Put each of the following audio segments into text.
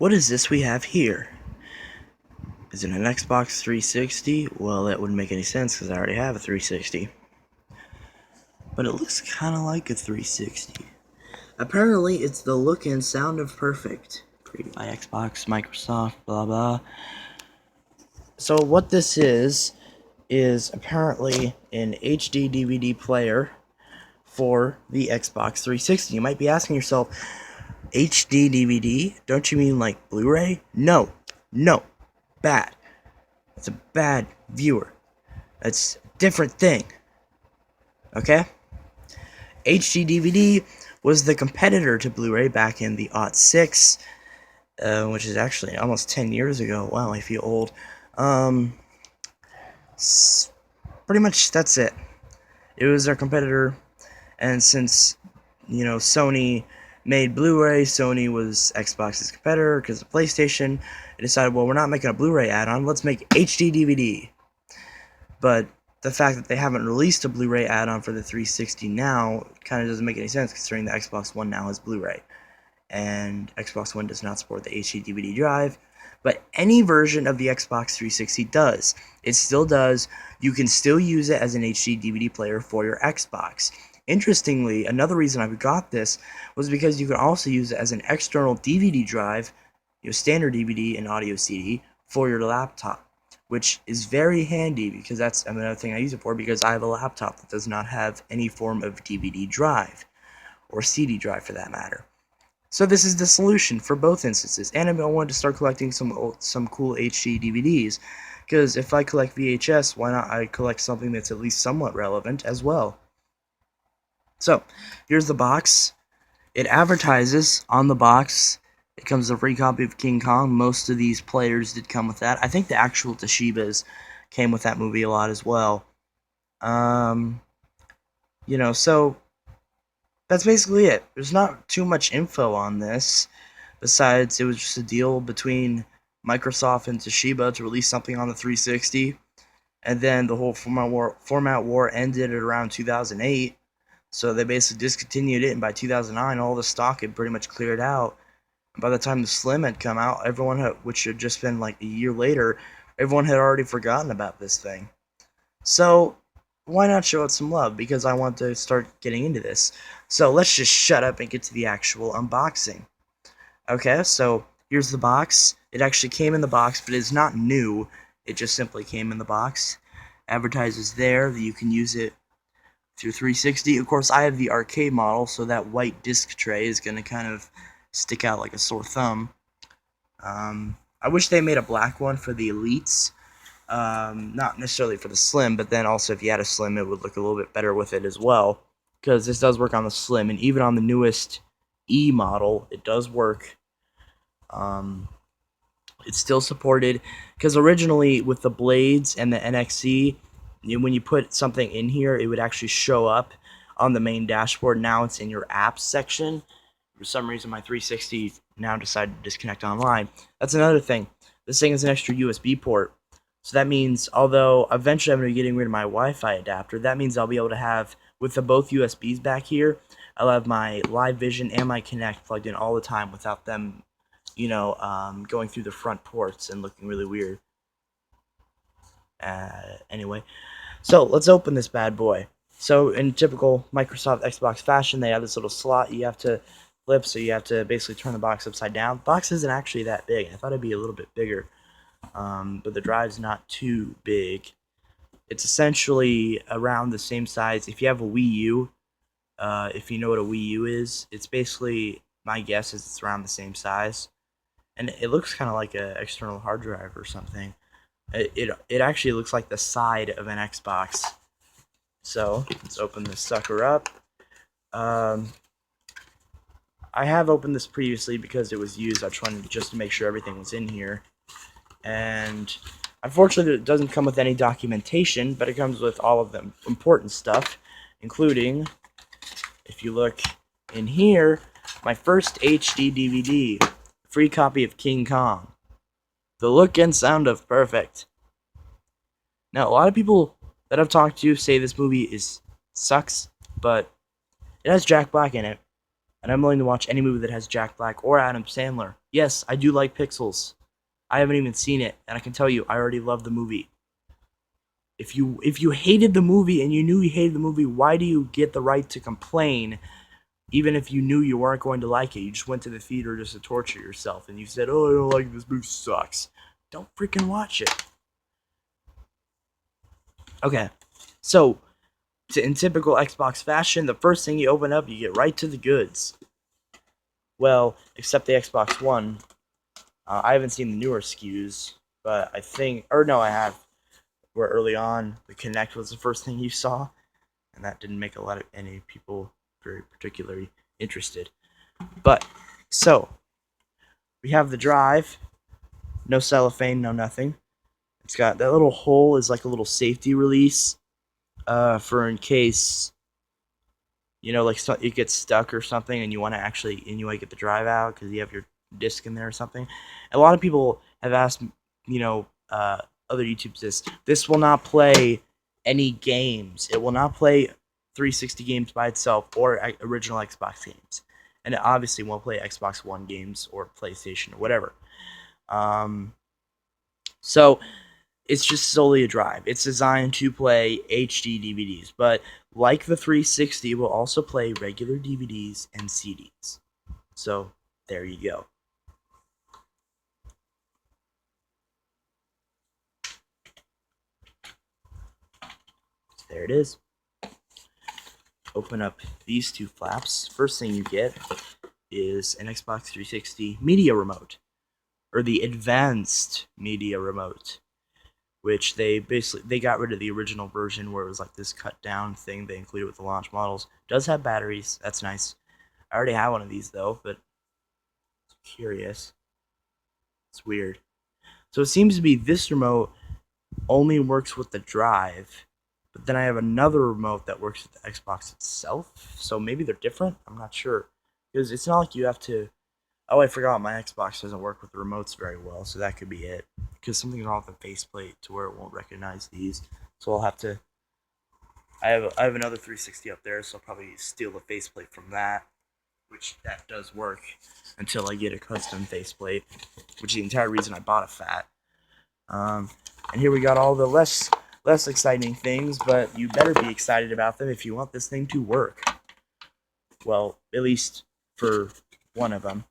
What is this we have here? Is it an Xbox 360? Well, that wouldn't make any sense because I already have a 360. But it looks kind of like a 360. Apparently, it's the look and sound of perfect. Created by Xbox, Microsoft, blah blah. So what this is apparently an HD DVD player for the Xbox 360. You might be asking yourself, HD DVD? Don't you mean like Blu-ray? No, bad. It's a bad viewer. It's a different thing. Okay? HD DVD was the competitor to Blu-ray back in the '06, which is actually almost 10 years ago. Wow, I feel old. Pretty much that's it. It was their competitor, and since, Sony made Blu-ray, Sony was Xbox's competitor because of PlayStation. They decided, well, we're not making a Blu-ray add-on, let's make HD DVD. But the fact that they haven't released a Blu-ray add-on for the 360 now kind of doesn't make any sense, considering the Xbox One now has Blu-ray. And Xbox One does not support the HD DVD drive, but any version of the Xbox 360 does. It still does. You can still use it as an HD DVD player for your Xbox. Interestingly, another reason I got this was because you can also use it as an external DVD drive, standard DVD and audio CD, for your laptop, which is very handy because that's another thing I use it for, because I have a laptop that does not have any form of DVD drive, or CD drive for that matter. So this is the solution for both instances, and I wanted to start collecting some cool HD DVDs, because if I collect VHS, why not I collect something that's at least somewhat relevant as well. So, here's the box. It advertises on the box. It comes with a free copy of King Kong. Most of these players did come with that. I think the actual Toshibas came with that movie a lot as well. So that's basically it. There's not too much info on this, besides it was just a deal between Microsoft and Toshiba to release something on the 360, and then the whole format war ended at around 2008, so they basically discontinued it, and by 2009 all the stock had pretty much cleared out. And by the time the Slim had come out, which had just been like a year later, everyone had already forgotten about this thing. So why not show it some love, because I want to start getting into this. So let's just shut up and get to the actual unboxing. Okay, so here's the box. It actually came in the box, but it's not new. It just simply came in the box. Advertises there that you can use it through 360. Of course, I have the arcade model, so that white disc tray is going to kind of stick out like a sore thumb. I wish they made a black one for the Elites. Not necessarily for the Slim, but then also if you had a Slim, it would look a little bit better with it as well, because this does work on the Slim, and even on the newest E model, it does work. It's still supported, because originally with the Blades and the NXE, when you put something in here, it would actually show up on the main dashboard. Now it's in your apps section. For some reason, my 360 now decided to disconnect online. That's another thing. This thing is an extra USB port. So that means, although eventually I'm going to be getting rid of my Wi-Fi adapter, that means I'll be able to have, with the both USBs back here, I'll have my Live Vision and my Kinect plugged in all the time without them, going through the front ports and looking really weird. Anyway, so let's open this bad boy. So in typical Microsoft Xbox fashion, they have this little slot you have to flip, so you have to basically turn the box upside down. The box isn't actually that big. I thought it'd be a little bit bigger. But the drive's not too big. It's essentially around the same size. If you have a Wii U, if you know what a Wii U is, it's basically, my guess is it's around the same size. And it looks kind of like an external hard drive or something. It actually looks like the side of an Xbox. So, let's open this sucker up. I have opened this previously because it was used. I wanted just to make sure everything was in here. And unfortunately, it doesn't come with any documentation, but it comes with all of the important stuff, including, if you look in here, my first HD DVD, free copy of King Kong. The look and sound of perfect. Now, a lot of people that I've talked to say this movie sucks, but it has Jack Black in it. And I'm willing to watch any movie that has Jack Black or Adam Sandler. Yes, I do like Pixels. I haven't even seen it, and I can tell you, I already love the movie. If you hated the movie and you knew you hated the movie, why do you get the right to complain? Even if you knew you weren't going to like it, you just went to the theater just to torture yourself, and you said, "Oh, I don't like it. This movie sucks." Don't freaking watch it. Okay, so in typical Xbox fashion, the first thing you open up, you get right to the goods. Well, except the Xbox One. I haven't seen the newer SKUs, but I think, or no, I have. Where early on, the Kinect was the first thing you saw, and that didn't make any people very particularly interested. But so we have the drive, no cellophane, no nothing. It's got that little hole is like a little safety release, for in case like it gets stuck or something, and you want to get the drive out because you have your disc in there or something. A lot of people have asked, other YouTubers, this will not play any games. It will not play 360 games by itself or original Xbox games, and it obviously won't play Xbox One games or PlayStation or whatever. So it's just solely a drive. It's designed to play HD DVDs, but like the 360, it will also play regular DVDs and CDs. So there you go. There it is. Open up these two flaps. First thing you get is an Xbox 360 media remote, or the advanced media remote, which they got rid of the original version where it was like this cut down thing they included with the launch models. It does have batteries. That's nice. I already have one of these though, but I'm curious. It's weird. So it seems to be this remote only works with the drive, but then I have another remote that works with the Xbox itself. So maybe they're different. I'm not sure, because it's not like you have to. Oh, I forgot my Xbox doesn't work with the remotes very well, so that could be it. Because something's wrong with the faceplate to where it won't recognize these. So I'll have to. I have another 360 up there, so I'll probably steal the faceplate from that, which that does work until I get a custom faceplate, which is the entire reason I bought a FAT. And here we got all the less exciting things, but you better be excited about them if you want this thing to work. Well, at least for one of them.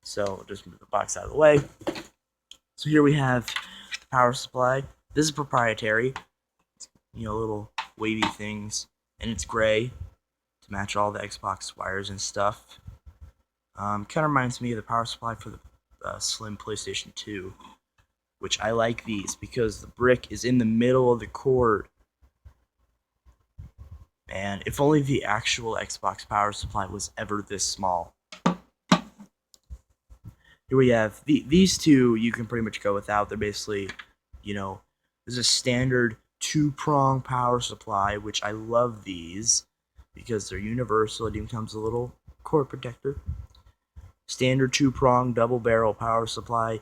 So just move the box out of the way. So here we have power supply. This is proprietary. Little wavy things, and it's gray to match all the Xbox wires and stuff. Kind of reminds me of the power supply for the slim PlayStation 2, which I like these because the brick is in the middle of the cord. Man, if only the actual Xbox power supply was ever this small. Here we have these two you can pretty much go without. They're basically, there's a standard 2-prong power supply, which I love these because they're universal. It even comes with a little cord protector. Standard 2-prong double barrel power supply.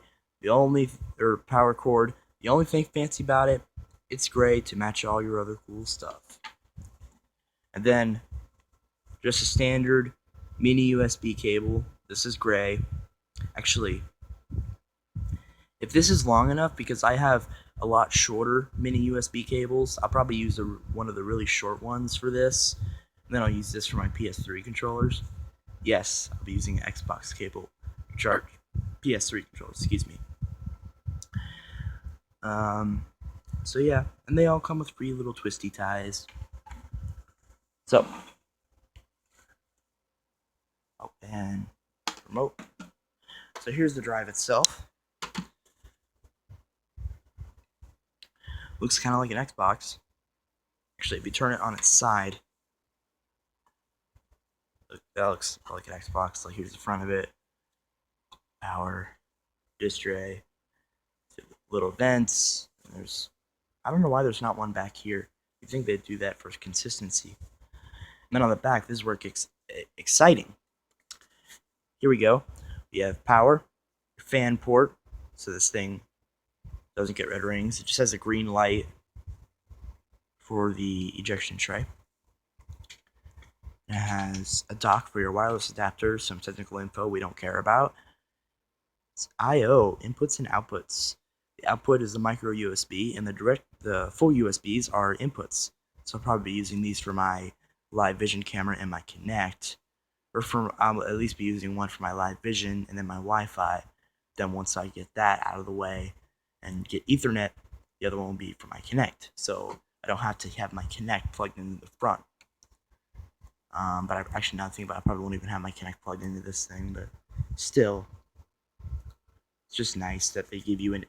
Power cord. The only thing fancy about it, it's gray to match all your other cool stuff. And then just a standard mini USB cable. This is gray. Actually, if this is long enough, because I have a lot shorter mini USB cables, I'll probably use one of the really short ones for this, and then I'll use this for my PS3 controllers. Yes, I'll be using an Xbox cable, PS3 controllers, excuse me. So yeah, and they all come with free little twisty ties. So, and remote. So here's the drive itself. Looks kind of like an Xbox. Actually, if you turn it on its side, that looks like an Xbox. Like here's the front of it. Power, disc tray, little vents. I don't know why there's not one back here. You'd think they'd do that for consistency. And then on the back, this is where it gets exciting. Here we go. We have power, fan port, so this thing doesn't get red rings. It just has a green light for the ejection tray. It has a dock for your wireless adapter, some technical info we don't care about. It's I/O, inputs and outputs. The output is the micro USB, and the full USBs are inputs. So I'll probably be using these for my live vision camera and my Kinect, or I'll at least be using one for my live vision and then my Wi-Fi. Then once I get that out of the way and get Ethernet, the other one will be for my Kinect. So I don't have to have my Kinect plugged into the front. But I actually, now thinking about it, I probably won't even have my Kinect plugged into this thing, but still, it's just nice that they give you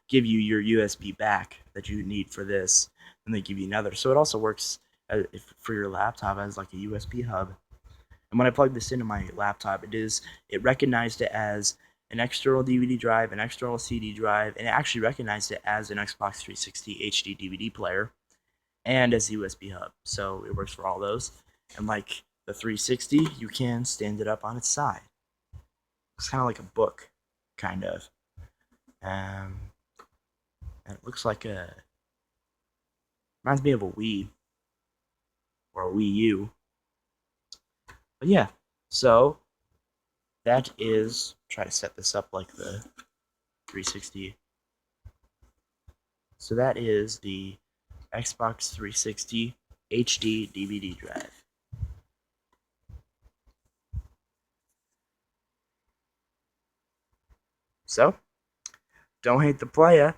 your USB back that you need for this, and they give you another. So it also works for your laptop as like a USB hub. And when I plugged this into my laptop, it recognized it as an external DVD drive, an external CD drive, and it actually recognized it as an Xbox 360 HD DVD player and as a USB hub. So it works for all those. And like the 360, you can stand it up on its side. It's kind of like a book, kind of. And it looks like reminds me of a Wii or a Wii U. But yeah, so that is, try to set this up like the 360. So that is the Xbox 360 HD DVD drive. So, don't hate the playa,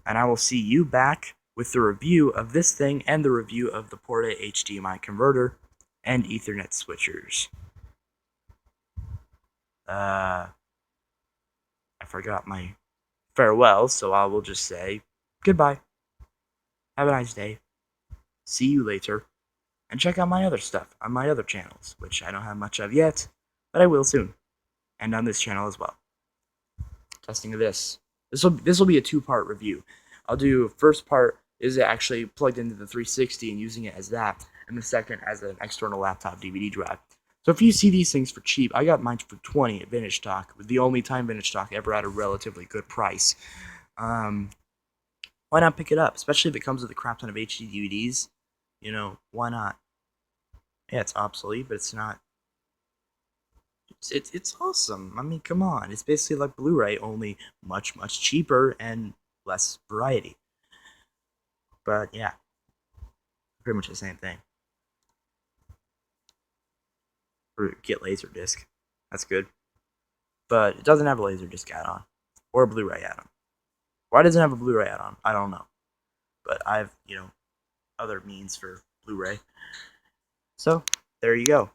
and I will see you back with the review of this thing and the review of the Porta HDMI converter and Ethernet switchers. I forgot my farewell, so I will just say goodbye. Have a nice day. See you later. And check out my other stuff on my other channels, which I don't have much of yet, but I will soon. And on this channel as well. Testing of this. This will be a two-part review. I'll do first part is it actually plugged into the 360 and using it as that, and the second as an external laptop DVD drive. So if you see these things for cheap, I got mine for 20 at Vintage Stock, with the only time Vintage Stock ever at a relatively good price. Why not pick it up? Especially if it comes with a crap ton of HD DVDs. You know, why not? Yeah, it's obsolete, but it's not. It's awesome. I mean, come on. It's basically like Blu-ray, only much, much cheaper and less variety. But yeah, pretty much the same thing. Or get Laserdisc. That's good. But it doesn't have a Laserdisc add-on. Or a Blu-ray add-on. Why doesn't it have a Blu-ray add-on? I don't know. But I have, other means for Blu-ray. So, there you go.